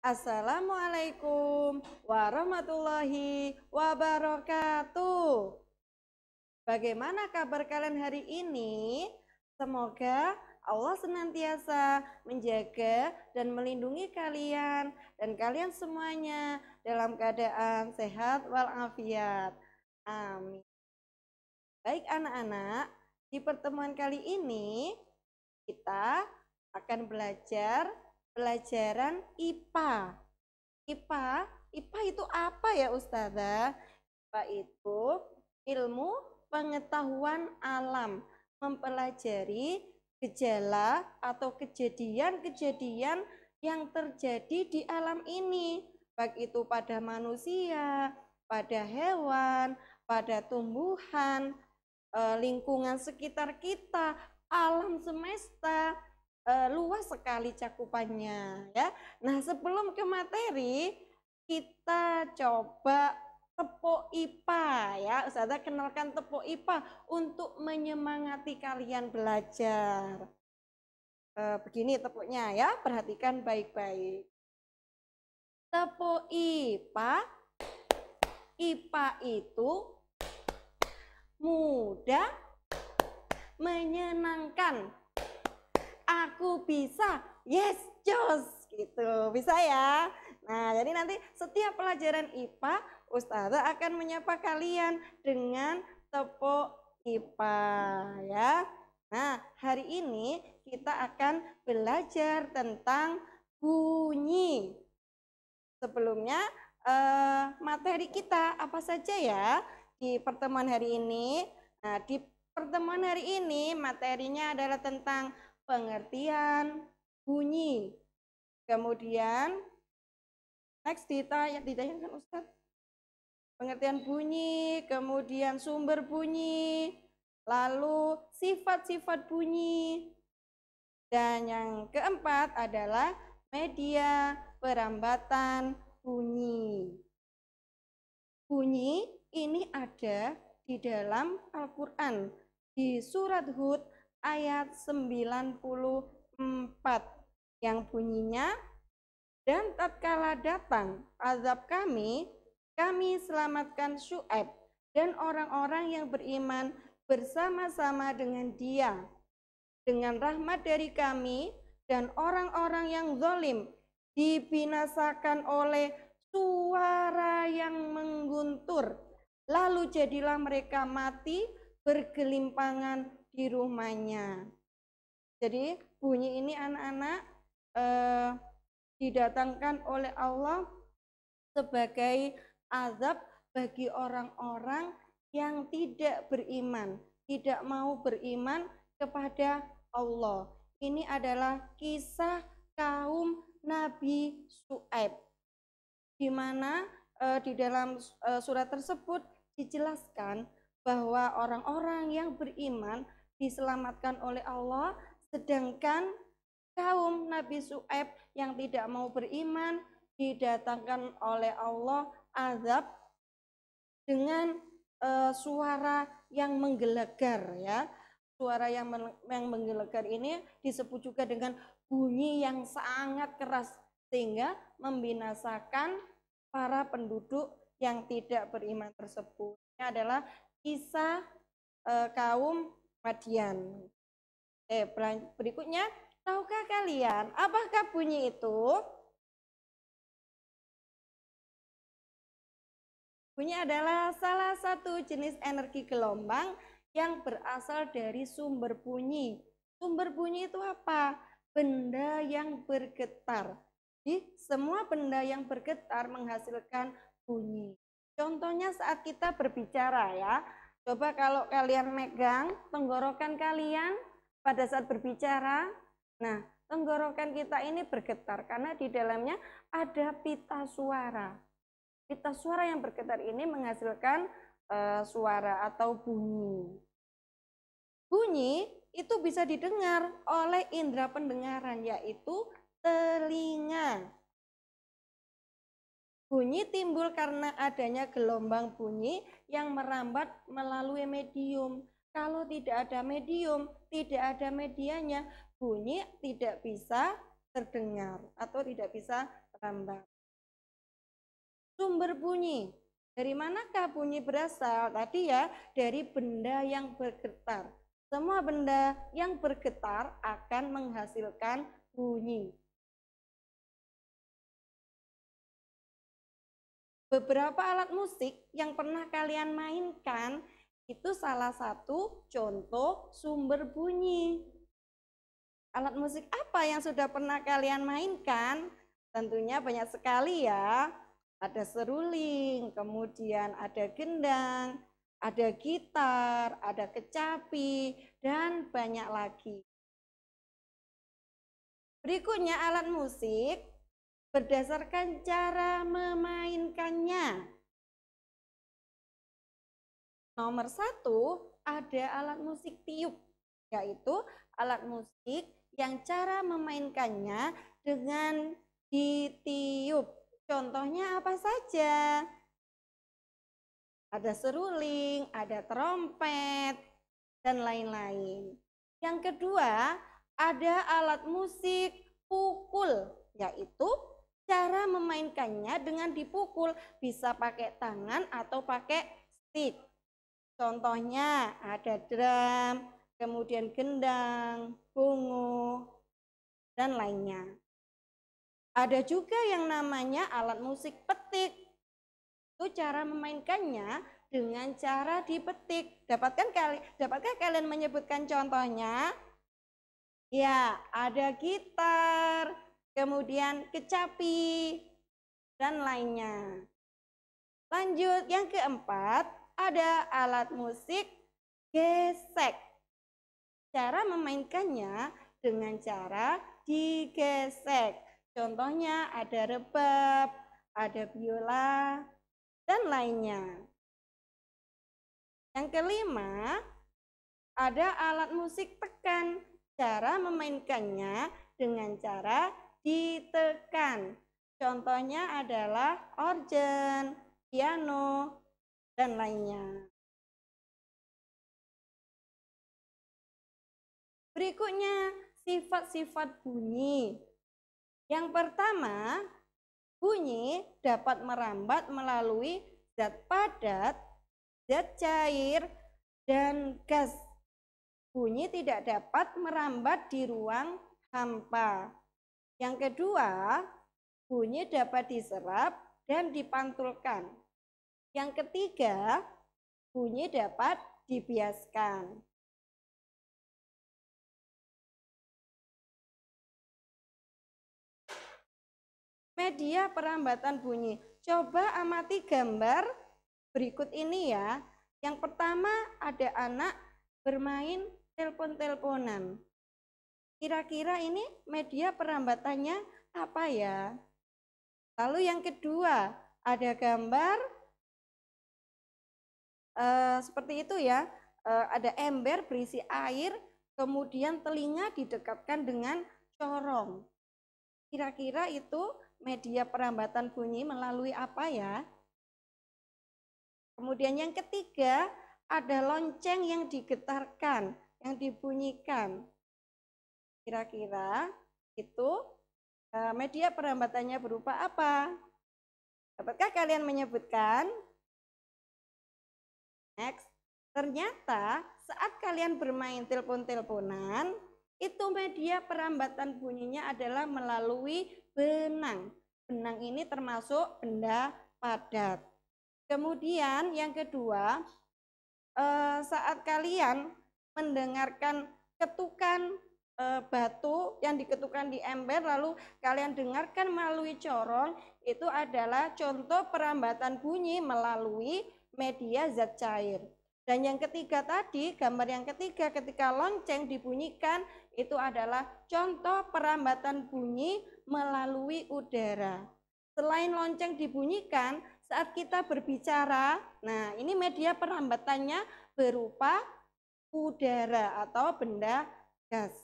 Assalamualaikum warahmatullahi wabarakatuh. Bagaimana kabar kalian hari ini? Semoga Allah senantiasa menjaga dan melindungi kalian dan kalian semuanya dalam keadaan sehat walafiat. Amin. Baik anak-anak, di pertemuan kali ini kita akan belajar pelajaran IPA. IPA itu apa ya Ustazah? IPA itu ilmu pengetahuan alam, mempelajari gejala atau kejadian-kejadian yang terjadi di alam ini, baik itu pada manusia, pada hewan, pada tumbuhan, lingkungan sekitar kita, alam semesta, luas sekali cakupannya ya. Nah, sebelum ke materi, kita coba tepuk IPA ya. Ustazah kenalkan tepuk IPA untuk menyemangati kalian belajar. Begini tepuknya ya, perhatikan baik-baik. Tepuk IPA. IPA itu mudah, menyenangkan. Aku bisa, yes, jos, gitu, bisa ya. Nah, jadi nanti setiap pelajaran IPA, Ustazah akan menyapa kalian dengan tepuk IPA ya. Nah, hari ini kita akan belajar tentang bunyi. Sebelumnya, materi kita apa saja ya di pertemuan hari ini. Nah, di pertemuan hari ini materinya adalah tentang pengertian bunyi. Kemudian next ditanyakan Ustaz. Pengertian bunyi, kemudian sumber bunyi, lalu sifat-sifat bunyi. Dan yang keempat adalah media perambatan bunyi. Bunyi ini ada di dalam Al-Qur'an di surat Hud ayat 94 yang bunyinya, dan tatkala datang azab kami selamatkan Syuaib dan orang-orang yang beriman bersama-sama dengan dia dengan rahmat dari kami, dan orang-orang yang zalim dibinasakan oleh suara yang mengguntur, lalu jadilah mereka mati bergelimpangan di rumahnya. Jadi bunyi ini anak-anak didatangkan oleh Allah sebagai azab bagi orang-orang yang tidak beriman, tidak mau beriman kepada Allah. Ini adalah kisah kaum Nabi Syuaib, di mana di dalam surat tersebut dijelaskan bahwa orang-orang yang beriman diselamatkan oleh Allah, sedangkan kaum Nabi Syuaib yang tidak mau beriman didatangkan oleh Allah azab dengan suara yang menggelegar ya. Suara yang menggelegar ini disebut juga dengan bunyi yang sangat keras, sehingga membinasakan para penduduk yang tidak beriman tersebut. Ini adalah kisah kaum Madian. Berikutnya, tahukah kalian apakah bunyi itu? Bunyi adalah salah satu jenis energi gelombang yang berasal dari sumber bunyi. Sumber bunyi itu apa? Benda yang bergetar. Jadi semua benda yang bergetar menghasilkan bunyi. Contohnya saat kita berbicara ya. Coba kalau kalian megang tenggorokan kalian pada saat berbicara. Nah, tenggorokan kita ini bergetar karena di dalamnya ada pita suara. Pita suara yang bergetar ini menghasilkan suara atau bunyi. Bunyi itu bisa didengar oleh indera pendengaran, yaitu telinga. Bunyi timbul karena adanya gelombang bunyi yang merambat melalui medium. Kalau tidak ada medium, tidak ada medianya, bunyi tidak bisa terdengar atau tidak bisa merambat. Sumber bunyi. Dari manakah bunyi berasal? Tadi ya, dari benda yang bergetar. Semua benda yang bergetar akan menghasilkan bunyi. Beberapa alat musik yang pernah kalian mainkan itu salah satu contoh sumber bunyi. Alat musik apa yang sudah pernah kalian mainkan? Tentunya banyak sekali ya. Ada seruling, kemudian ada gendang, ada gitar, ada kecapi, dan banyak lagi. Berikutnya alat musik berdasarkan cara memainkannya. Nomor 1 ada alat musik tiup, yaitu alat musik yang cara memainkannya dengan ditiup. Contohnya apa saja? Ada seruling, ada trompet, dan lain-lain. Yang kedua, ada alat musik pukul, yaitu cara memainkannya dengan dipukul, bisa pakai tangan atau pakai stick. Contohnya ada drum, kemudian gendang, bungu, dan lainnya. Ada juga yang namanya alat musik petik. Itu cara memainkannya dengan cara dipetik. Dapatkah kalian menyebutkan contohnya? Ya, ada gitar, kemudian kecapi, dan lainnya. Lanjut, yang keempat, ada alat musik gesek. Cara memainkannya dengan cara digesek. Contohnya ada rebab, ada biola, dan lainnya. Yang kelima, ada alat musik tekan. Cara memainkannya dengan cara ditekan. Contohnya adalah organ, piano, dan lainnya. Berikutnya, sifat-sifat bunyi. Yang pertama, bunyi dapat merambat melalui zat padat, zat cair, dan gas. Bunyi tidak dapat merambat di ruang hampa. Yang kedua, bunyi dapat diserap dan dipantulkan. Yang ketiga, bunyi dapat dibiaskan. Media perambatan bunyi. Coba amati gambar berikut ini ya. Yang pertama ada anak bermain telepon-teleponan. Kira-kira ini media perambatannya apa ya? Lalu yang kedua ada gambar seperti itu ya. Ada ember berisi air, kemudian telinga didekatkan dengan corong. Kira-kira itu media perambatan bunyi melalui apa ya? Kemudian yang ketiga, ada lonceng yang digetarkan, yang dibunyikan. Kira-kira itu media perambatannya berupa apa? Dapatkah kalian menyebutkan? Next. Ternyata saat kalian bermain telepon-teleponan, itu media perambatan bunyinya adalah melalui benang. Benang ini termasuk benda padat. Kemudian yang kedua, saat kalian mendengarkan ketukan batu yang diketukan di ember lalu kalian dengarkan melalui corong, itu adalah contoh perambatan bunyi melalui media zat cair. Dan yang ketiga tadi, gambar yang ketiga ketika lonceng dibunyikan, itu adalah contoh perambatan bunyi melalui udara. Selain lonceng dibunyikan, saat kita berbicara, nah ini media perambatannya berupa udara atau benda gas.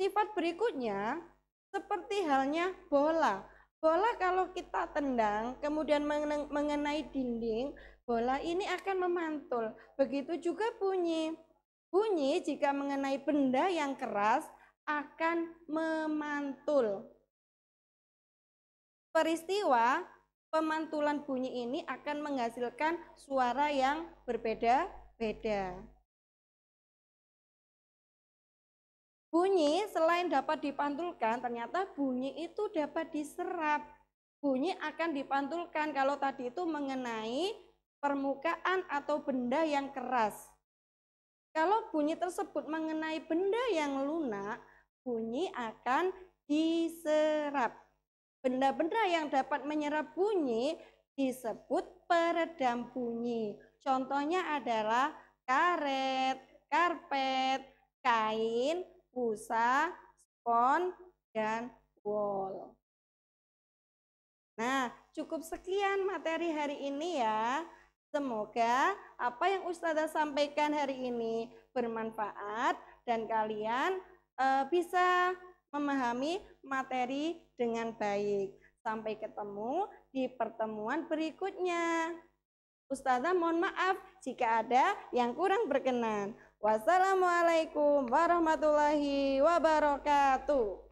Sifat berikutnya, seperti halnya bola. Bola kalau kita tendang, kemudian mengenai dinding, bola ini akan memantul. Begitu juga bunyi. Bunyi jika mengenai benda yang keras akan memantul. Peristiwa pemantulan bunyi ini akan menghasilkan suara yang berbeda-beda. Bunyi selain dapat dipantulkan, ternyata bunyi itu dapat diserap. Bunyi akan dipantulkan kalau tadi itu mengenai permukaan atau benda yang keras. Kalau bunyi tersebut mengenai benda yang lunak, bunyi akan diserap. Benda-benda yang dapat menyerap bunyi disebut peredam bunyi. Contohnya adalah karet, karpet, kain, busa, spons, dan wol. Nah, cukup sekian materi hari ini ya. Semoga apa yang Ustazah sampaikan hari ini bermanfaat dan kalian bisa memahami materi dengan baik. Sampai ketemu di pertemuan berikutnya. Ustazah mohon maaf jika ada yang kurang berkenan. Wassalamualaikum warahmatullahi wabarakatuh.